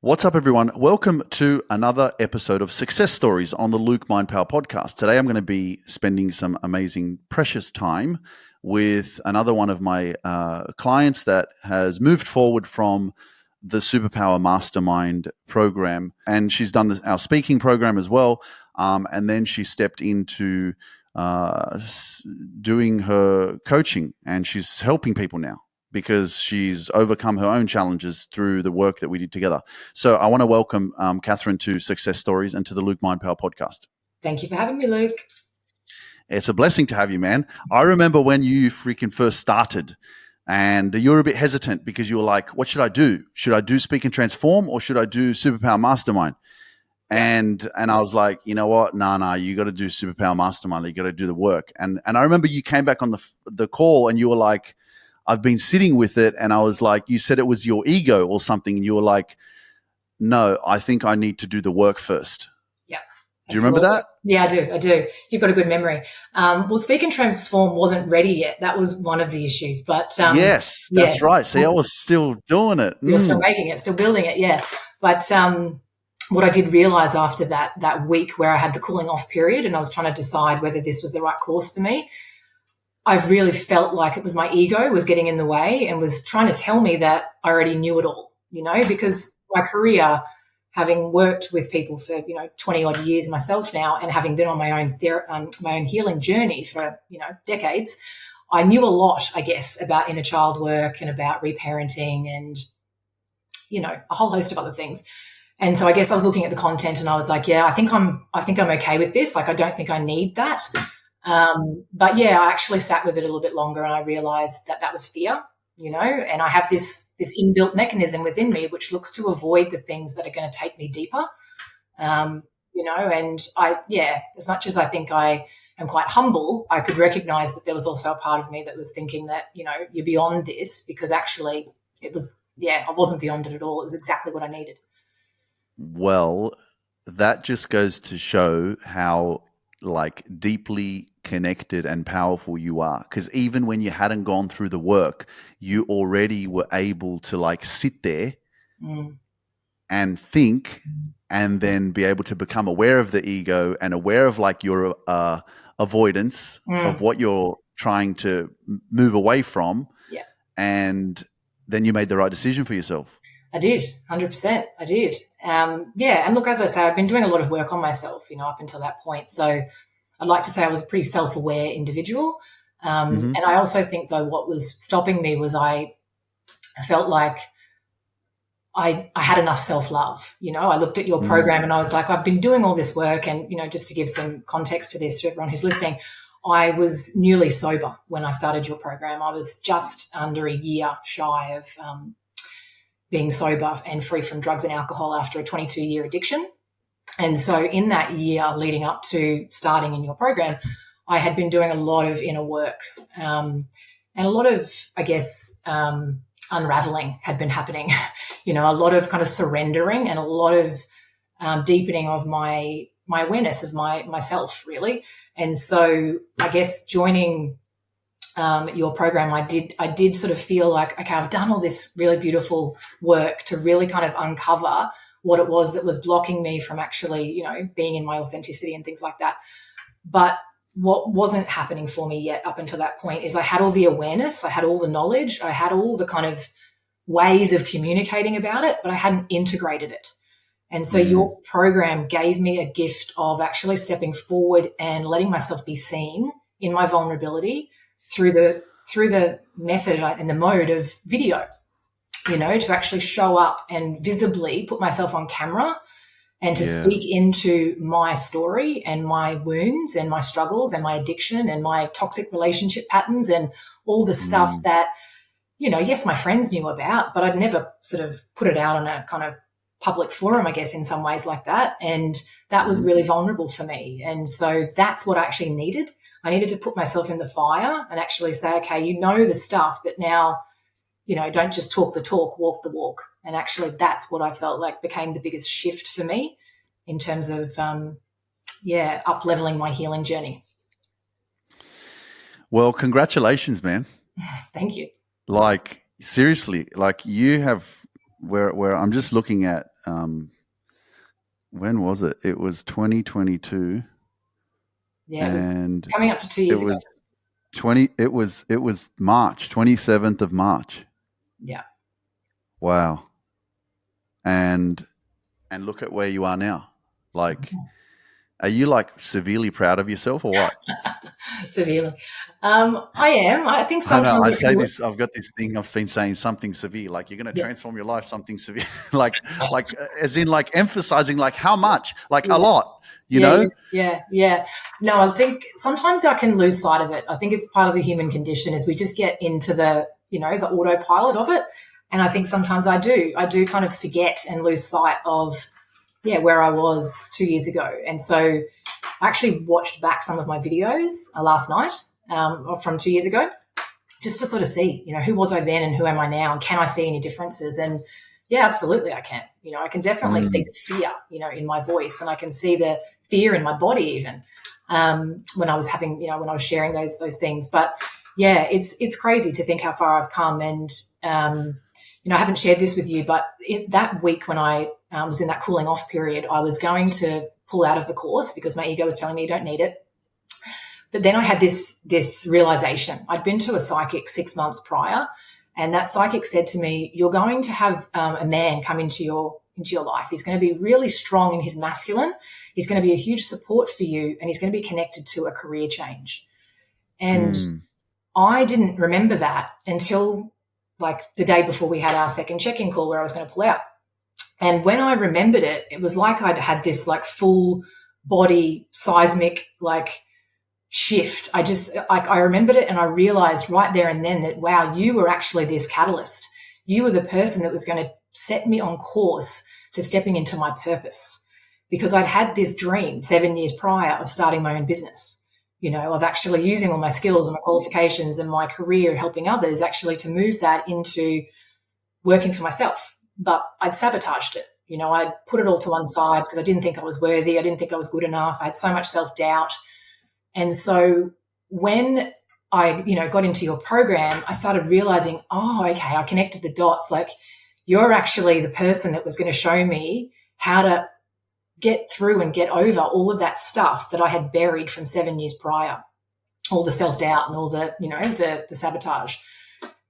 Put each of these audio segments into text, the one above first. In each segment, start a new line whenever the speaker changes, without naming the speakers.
What's up, everyone? Welcome to another episode of Success Stories on the Luke Mind Power podcast. Today, I'm going to be spending some amazing, precious time with another one of my clients that has moved forward from the Superpower Mastermind program. And she's done our speaking program as well. And then she stepped into doing her coaching, and she's helping people now, because she's overcome her own challenges through the work that we did together. So I want to welcome Katharine to Success Stories and to the Luke Mind Power podcast.
Thank you for having me, Luke.
It's a blessing to have you, man. I remember when you freaking first started and you were a bit hesitant because you were like, what should I do? Should I do Speak and Transform or should I do Superpower Mastermind? And I was like, you know what? No, you got to do Superpower Mastermind. You got to do the work. And I remember you came back on the call and you were like, I've been sitting with it, and I was like, you said it was your ego or something, and you were like, no, I think I need to do the work first.
Yeah.
Do you remember that?
Yeah, I do. You've got a good memory. Well, Speak and Transform wasn't ready yet. That was one of the issues. But
yes, that's right. See, I was still doing it.
Still making it, still building it, yeah. But what I did realize after that week where I had the cooling off period and I was trying to decide whether this was the right course for me, I've really felt like it was my ego was getting in the way and was trying to tell me that I already knew it all, because my career, having worked with people for, 20 odd years myself now, and having been on my own healing journey for, decades, I knew a lot, I guess, about inner child work and about reparenting and, a whole host of other things. And so I guess I was looking at the content and I was like, yeah, I think I'm okay with this. Like, I don't think I need that. But yeah, I actually sat with it a little bit longer and I realized that was fear, and I have this inbuilt mechanism within me which looks to avoid the things that are going to take me deeper. And as much as I think I am quite humble, I could recognize that there was also a part of me that was thinking that, you're beyond this, because actually I wasn't beyond it at all. It was exactly what I needed.
Well, that just goes to show how deeply connected and powerful you are, because even when you hadn't gone through the work, you already were able to sit there and think, and then be able to become aware of the ego and aware of your avoidance of what you're trying to move away from.
Yeah.
And then you made the right decision for yourself.
I did, 100%. I did. And look, as I say, I've been doing a lot of work on myself, up until that point. So I'd like to say I was a pretty self-aware individual. And I also think, though, what was stopping me was I felt like I had enough self-love. I looked at your program and I was like, I've been doing all this work. And, just to give some context to this, to everyone who's listening, I was newly sober when I started your program. I was just under a year shy of being sober and free from drugs and alcohol after a 22-year addiction. And so in that year leading up to starting in your program, I had been doing a lot of inner work and a lot of, I guess, unraveling had been happening, a lot of kind of surrendering and a lot of deepening of my awareness of myself, really. And so I guess joining your program, I did sort of feel like, okay, I've done all this really beautiful work to really kind of uncover what it was that was blocking me from actually, being in my authenticity and things like that. But what wasn't happening for me yet up until that point is I had all the awareness, I had all the knowledge, I had all the kind of ways of communicating about it, but I hadn't integrated it. And so your program gave me a gift of actually stepping forward and letting myself be seen in my vulnerability through the method and the mode of video, to actually show up and visibly put myself on camera and to speak into my story and my wounds and my struggles and my addiction and my toxic relationship patterns and all the stuff that, yes, my friends knew about, but I'd never sort of put it out on a kind of public forum, I guess, in some ways like that. And that was really vulnerable for me. And so that's what I actually needed. I needed to put myself in the fire and actually say, okay, the stuff, but now, don't just talk the talk, walk the walk. And actually that's what I felt like became the biggest shift for me in terms of, up-leveling my healing journey.
Well, congratulations, man.
Thank you.
Seriously, you have where I'm just looking at when was it? It was 2022,
Yeah, it was
and
coming up to 2
it
years ago.
was it was March, 27th of March.
Yeah.
Wow. And look at where you are now. Like, are you like severely proud of yourself or what?
Severely. I am. I think
I know.
sometimes
I
I
say
can.
this. I've got this thing. I've been saying something severe. Like you're going to
Yeah,
transform your life. Something severe. like as in like emphasizing like how much. Like a
yeah,
lot. You
yeah,
know.
yeah. No, I think sometimes I can lose sight of it. I think it's part of the human condition is we just get into the autopilot of it. And I think sometimes I do. I do kind of forget and lose sight of, where I was 2 years ago. And so I actually watched back some of my videos last night from 2 years ago, just to sort of see, who was I then and who am I now, and can I see any differences? And yeah, absolutely, I can. I can definitely see the fear, in my voice, and I can see the fear in my body even when I was having, when I was sharing those things. But yeah, it's crazy to think how far I've come, and I haven't shared this with you, but that week when I was in that cooling off period, I was going to pull out of the course because my ego was telling me you don't need it. But then I had this realization. I'd been to a psychic 6 months prior, and that psychic said to me, "You're going to have a man come into your life. He's going to be really strong in his masculine. He's going to be a huge support for you, and he's going to be connected to a career change." And I didn't remember that until like the day before we had our second check-in call where I was going to pull out. And when I remembered it, it was like I'd had this like full body seismic like shift. I remembered it, and I realized right there and then that, wow, you were actually this catalyst. You were the person that was going to set me on course to stepping into my purpose, because I'd had this dream 7 years prior of starting my own business, of actually using all my skills and my qualifications and my career helping others actually to move that into working for myself. But I'd sabotaged it. I'd put it all to one side because I didn't think I was worthy. I didn't think I was good enough. I had so much self-doubt. And so when I, got into your program, I started realizing, oh, okay, I connected the dots. Like, you're actually the person that was going to show me how to get through and get over all of that stuff that I had buried from 7 years prior, all the self-doubt and all the, the sabotage.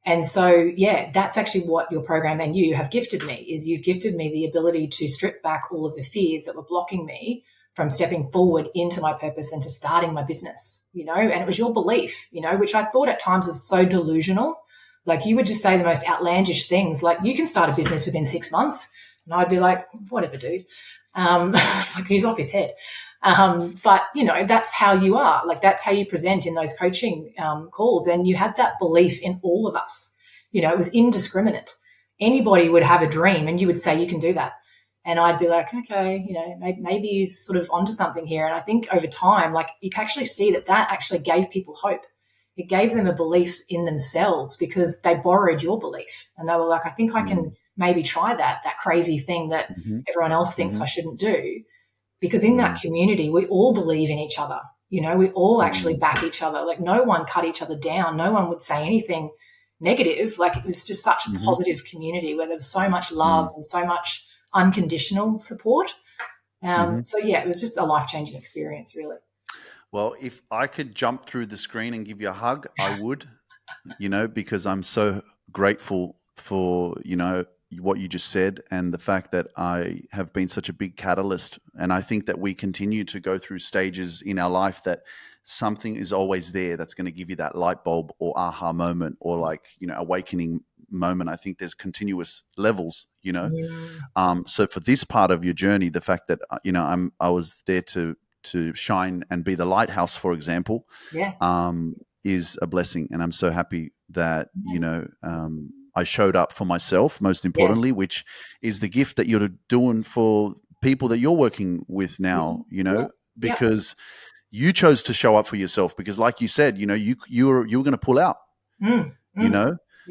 And so, yeah, that's actually what your program and you have gifted me, is you've gifted me the ability to strip back all of the fears that were blocking me from stepping forward into my purpose and to starting my business, and it was your belief, which I thought at times was so delusional. Like, you would just say the most outlandish things, like, you can start a business within 6 months. And I'd be like, whatever, dude. It's like, he's off his head. But, that's how you are. Like, that's how you present in those coaching calls. And you had that belief in all of us. It was indiscriminate. Anybody would have a dream and you would say, you can do that. And I'd be like, okay, maybe he's sort of onto something here. And I think over time, like, you can actually see that actually gave people hope. It gave them a belief in themselves because they borrowed your belief. And they were like, I think I can maybe try that crazy thing that everyone else thinks I shouldn't do. Because in that community, we all believe in each other. We all actually back each other. Like, no one cut each other down. No one would say anything negative. Like, it was just such a positive community where there was so much love and so much unconditional support. So, yeah, it was just a life-changing experience, really.
Well, if I could jump through the screen and give you a hug, I would, because I'm so grateful for, what you just said, and the fact that I have been such a big catalyst. And I think that we continue to go through stages in our life that something is always there that's going to give you that light bulb or aha moment or like, awakening moment. I think there's continuous levels, So for this part of your journey, the fact that, I was there to shine and be the lighthouse, for example, is a blessing. And I'm so happy that, I showed up for myself, most importantly, which is the gift that you're doing for people that you're working with now, because you chose to show up for yourself because, like you said, you were going to pull out,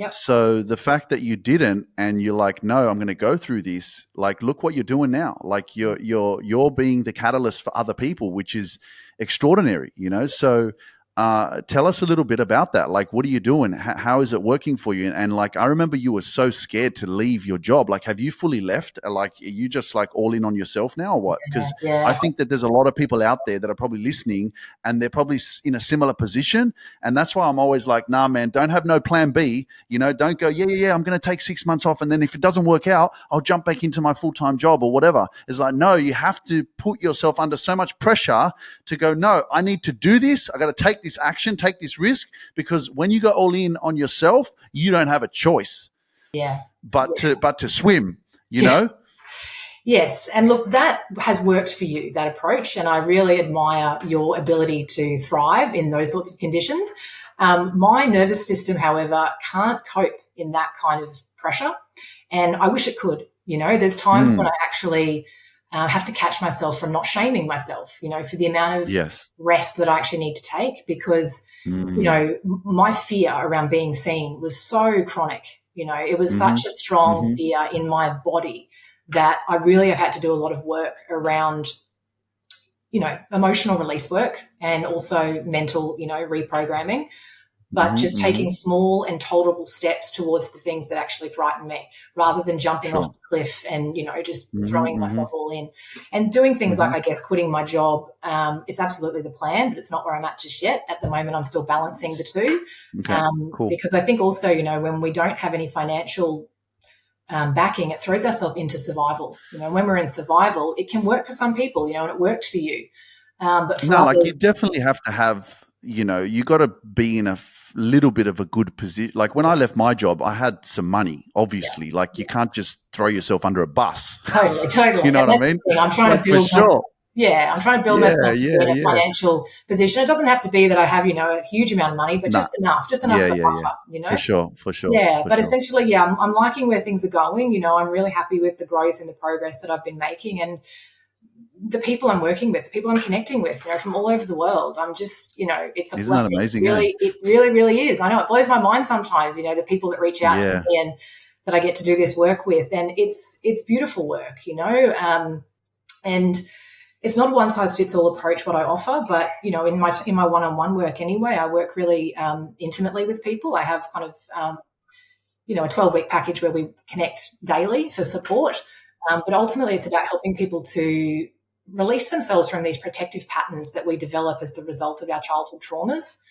So the fact that you didn't and you're like, no, I'm going to go through this, like, look what you're doing now. Like, you're being the catalyst for other people, which is extraordinary, So tell us a little bit about that. Like, what are you doing? How is it working for you? And like, I remember you were so scared to leave your job. Like, have you fully left? Like, are you just like all in on yourself now or what? Because I
Yeah.
think that there's a lot of people out there that are probably listening and they're probably in a similar position. And that's why I'm always like, nah, man, don't have no plan B. You know, don't go, yeah, I'm going to take 6 months off. And then if it doesn't work out, I'll jump back into my full-time job or whatever. It's like, no, you have to put yourself under so much pressure to go, no, I need to do this. I got to take this action, take this risk, because when you go all in on yourself, you don't have a choice
Yeah.
but to swim, you
Yeah.
know?
Yes. And look, that has worked for you, that approach. And I really admire your ability to thrive in those sorts of conditions. My nervous system, however, can't cope in that kind of pressure. And I wish it could. You know, there's times when I actually have to catch myself from not shaming myself, you know, for the amount of rest that I actually need to take, because, you know, my fear around being seen was so chronic. You know, it was such a strong fear in my body that I really have had to do a lot of work around, you know, emotional release work and also mental, you know, reprogramming, but just taking small and tolerable steps towards the things that actually frighten me, rather than jumping off the cliff and, you know, just throwing myself all in and doing things like, I guess, quitting my job. It's absolutely the plan, but it's not where I'm at just yet. At the moment, I'm still balancing the two.
Cool.
Because I think also, you know, when we don't have any financial backing, it throws ourselves into survival. You know, when we're in survival, it can work for some people, you know, and it worked for you. But for others,
like you definitely have to have, you know, you got to be in a little bit of a good position. Like when I left my job, I had some money, obviously. Like you can't just throw yourself under a bus.
Totally.
You know
and
what I mean?
I'm trying
Like
to build
for sure.
I'm trying to build myself to be in a financial position. It doesn't have to be that I have, you know, a huge amount of money, but just enough for a buffer, you know?
For sure.
Yeah, but essentially, I'm liking where things are going. You know, I'm really happy with the growth and the progress that I've been making, and the people I'm working with, the people I'm connecting with, you know, from all over the world. I'm just, you know, it's a
Isn't that
blessing.
amazing?
It really is. I know it blows my mind sometimes, you know, the people that reach out to me and that I get to do this work with, and it's beautiful work, you know, and it's not a one size fits all approach what I offer, but, you know, in my one-on-one work anyway, I work really intimately with people. I have kind of, you know, a 12-week package where we connect daily for support. But ultimately it's about helping people to release themselves from these protective patterns that we develop as the result of our childhood traumas.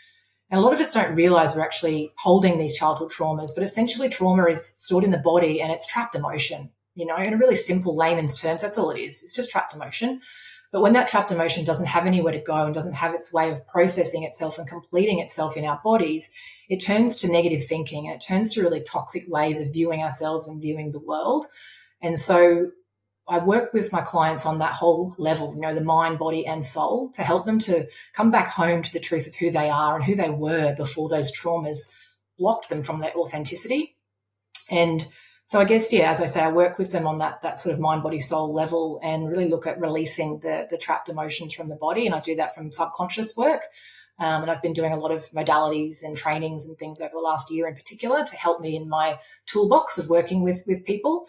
And a lot of us don't realize we're actually holding these childhood traumas, but essentially trauma is stored in the body and it's trapped emotion, you know, in a really simple layman's terms, that's all it is. It's just trapped emotion. But when that trapped emotion doesn't have anywhere to go and doesn't have its way of processing itself and completing itself in our bodies, it turns to negative thinking and it turns to really toxic ways of viewing ourselves and viewing the world. And so I work with my clients on that whole level, you know, the mind, body, and soul, to help them to come back home to the truth of who they are and who they were before those traumas blocked them from their authenticity. And so I guess, as I say, I work with them on that sort of mind, body, soul level and really look at releasing the trapped emotions from the body. And I do that from subconscious work. And I've been doing a lot of modalities and trainings and things over the last year in particular to help me in my toolbox of working with people.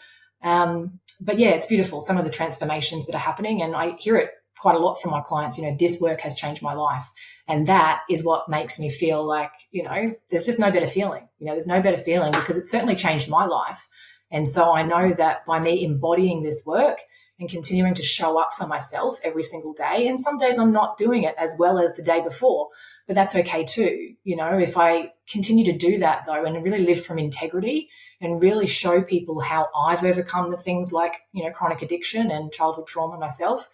But it's beautiful, some of the transformations that are happening, and I hear it quite a lot from my clients, you know, this work has changed my life. And that is what makes me feel like, you know, there's just no better feeling, you know, there's no better feeling because it certainly changed my life. And so I know that by me embodying this work and continuing to show up for myself every single day, and some days I'm not doing it as well as the day before, but that's okay too. You know, if I continue to do that though, and really live from integrity and really show people how I've overcome the things like, you know, chronic addiction and childhood trauma myself,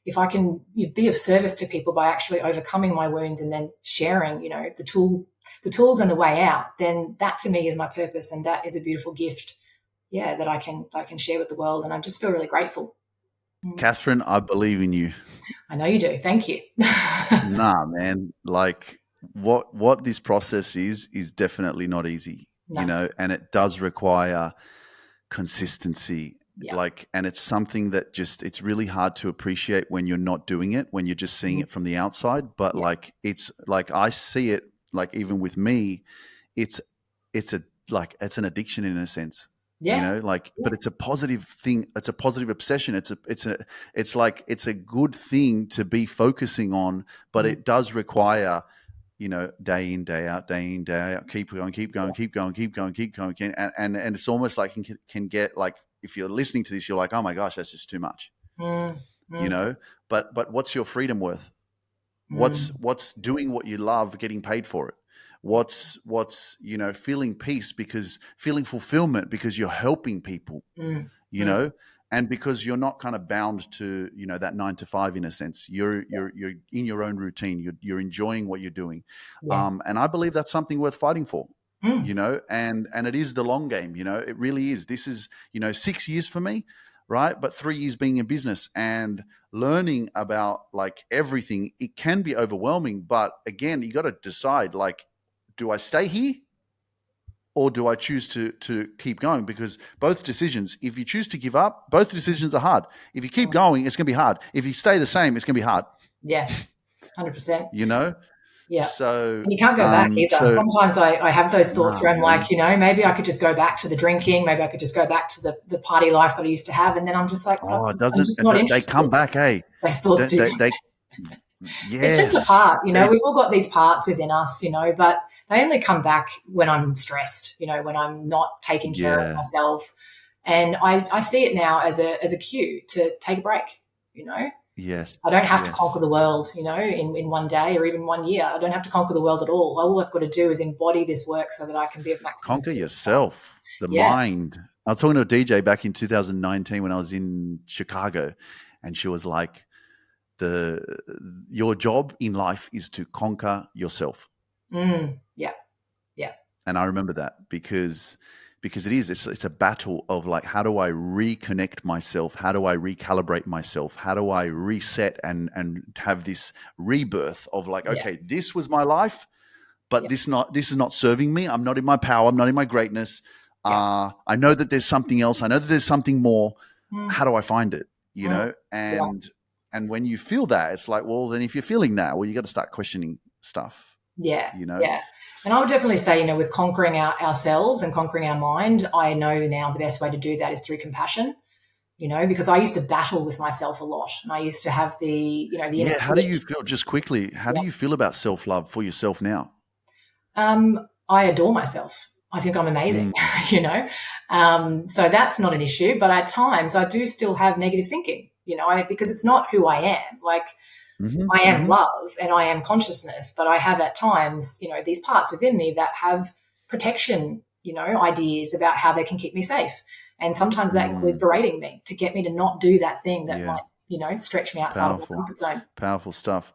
if I can be of service to people by actually overcoming my wounds and then sharing, you know, the tools and the way out, then that to me is my purpose. And that is a beautiful gift, that I can share with the world. And I just feel really grateful.
Katharine, I believe in you.
I know you do. Thank you.
Nah, man, like what this process is definitely not easy. No. You know, and it does require consistency. Yeah. Like, and it's something that it's really hard to appreciate when you're not doing it, when you're just seeing it from the outside. But like, it's like, I see it, like, even with me, it's an addiction in a sense. Yeah. You know, like, but it's a positive thing. It's a positive obsession. It's like, it's a good thing to be focusing on, but it does require, day in, day out, keep going. And it's almost like it can get like, if you're listening to this, you're like, oh my gosh, that's just too much, but what's your freedom worth? What's doing what you love, getting paid for it? What's feeling peace, because feeling fulfillment because you're helping people, and because you're not kind of bound to, that 9 to 5 in a sense. You're in your own routine. You're enjoying what you're doing. And I believe that's something worth fighting for, and it is the long game, it really is. This is, 6 years for me, right? But 3 years being in business and learning about like everything. It can be overwhelming, but again, you got to decide, like, do I stay here or do I choose to keep going? Because both decisions, if you choose to give up, both decisions are hard. If you keep going, it's going to be hard. If you stay the same, it's going to be hard.
Yeah, 100%. Yeah.
So
and you can't go back either. Sometimes I have those thoughts where I'm like, maybe I could just go back to the drinking. Maybe I could just go back to the party life that I used to have. And then I'm just like, I'm just not interested.
They come back, eh?
Those thoughts do.
Yes.
It's just a part, we've all got these parts within us, but they only come back when I'm stressed, when I'm not taking care of myself. And I see it now as a cue to take a break,
Yes.
I don't have to conquer the world, in one day or even 1 year. I don't have to conquer the world at all. All I've got to do is embody this work so that I can be of maximum.
Conquer yourself, the mind. I was talking to a DJ back in 2019 when I was in Chicago, and she was like, your job in life is to conquer yourself.
Yeah.
And I remember that because it's a battle of like, how do I reconnect myself? How do I recalibrate myself? How do I reset and have this rebirth of like, okay, this was my life, but this is not serving me. I'm not in my power. I'm not in my greatness. I know that there's something else. I know that there's something more. How do I find it? And when you feel that, it's like, well, then if you're feeling that, well, you got to start questioning stuff.
Yeah. And I would definitely say, with conquering ourselves and conquering our mind, I know now the best way to do that is through compassion, because I used to battle with myself a lot, and I used to have the.
How do you feel, just quickly, how do you feel about self-love for yourself now?
I adore myself. I think I'm amazing, so that's not an issue. But at times I do still have negative thinking, because it's not who I am. Like, I am love and I am consciousness, but I have at times, these parts within me that have protection, ideas about how they can keep me safe. And sometimes that includes berating me to get me to not do that thing that might, stretch me outside of my comfort zone.
Powerful stuff.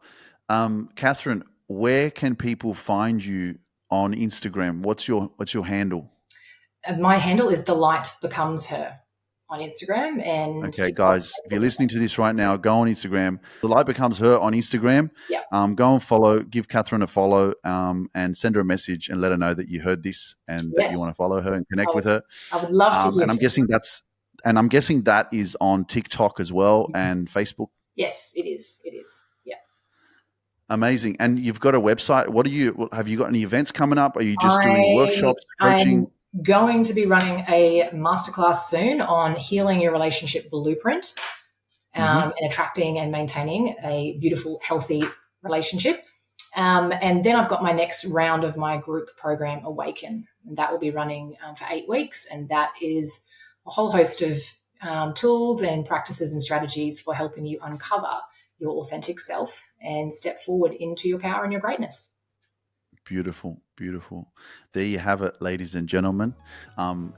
Katharine, where can people find you on Instagram? What's your handle?
My handle is The Light Becomes Her on Instagram. And
okay, guys, if you're listening to this right now, go on Instagram. The Light Becomes Her on Instagram. Go and follow, give Katharine a follow, and send her a message and let her know that you heard this and that you want to follow her and connect with her.
I would love to.
And I'm guessing that is on TikTok as well and Facebook.
Yes, it is. Yeah.
Amazing. And you've got a website. Have you got any events coming up? Are you just doing workshops, coaching?
I'm going to be running a masterclass soon on healing your relationship blueprint and attracting and maintaining a beautiful, healthy relationship. And then I've got my next round of my group program, Awaken, and that will be running for 8 weeks. And that is a whole host of tools and practices and strategies for helping you uncover your authentic self and step forward into your power and your greatness.
Beautiful, beautiful. There you have it, ladies and gentlemen.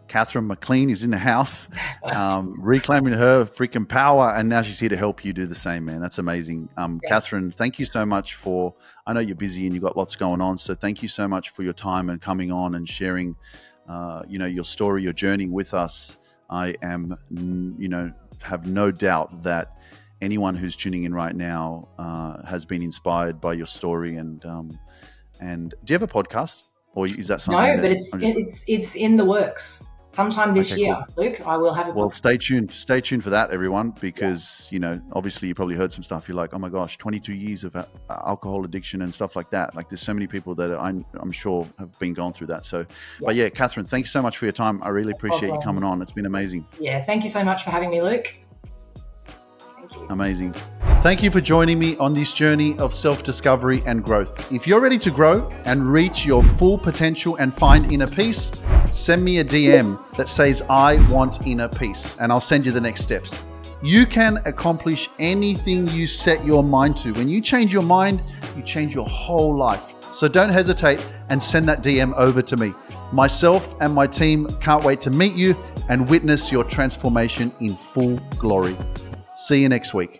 Katharine McLean is in the house, reclaiming her freaking power, and now she's here to help you do the same, man. That's amazing. Katharine, thank you so much I know you're busy and you've got lots going on, so thank you so much for your time and coming on and sharing, your story, your journey with us. I am, have no doubt that anyone who's tuning in right now has been inspired by your story. And do you have a podcast, or is that something?
No, but it's in the works. Sometime this year, cool. Luke, I will have a podcast.
Well, stay tuned for that, everyone, because obviously you probably heard some stuff. You're like, oh my gosh, 22 years of alcohol addiction and stuff like that. Like, there's so many people that I'm sure have been going through that. So, but yeah, Katharine, thanks so much for your time. I really appreciate you coming on. It's been amazing.
Yeah, thank you so much for having me, Luke. Thank you.
Amazing. Thank you for joining me on this journey of self-discovery and growth. If you're ready to grow and reach your full potential and find inner peace, send me a DM that says, I want inner peace, and I'll send you the next steps. You can accomplish anything you set your mind to. When you change your mind, you change your whole life. So don't hesitate and send that DM over to me. Myself and my team can't wait to meet you and witness your transformation in full glory. See you next week.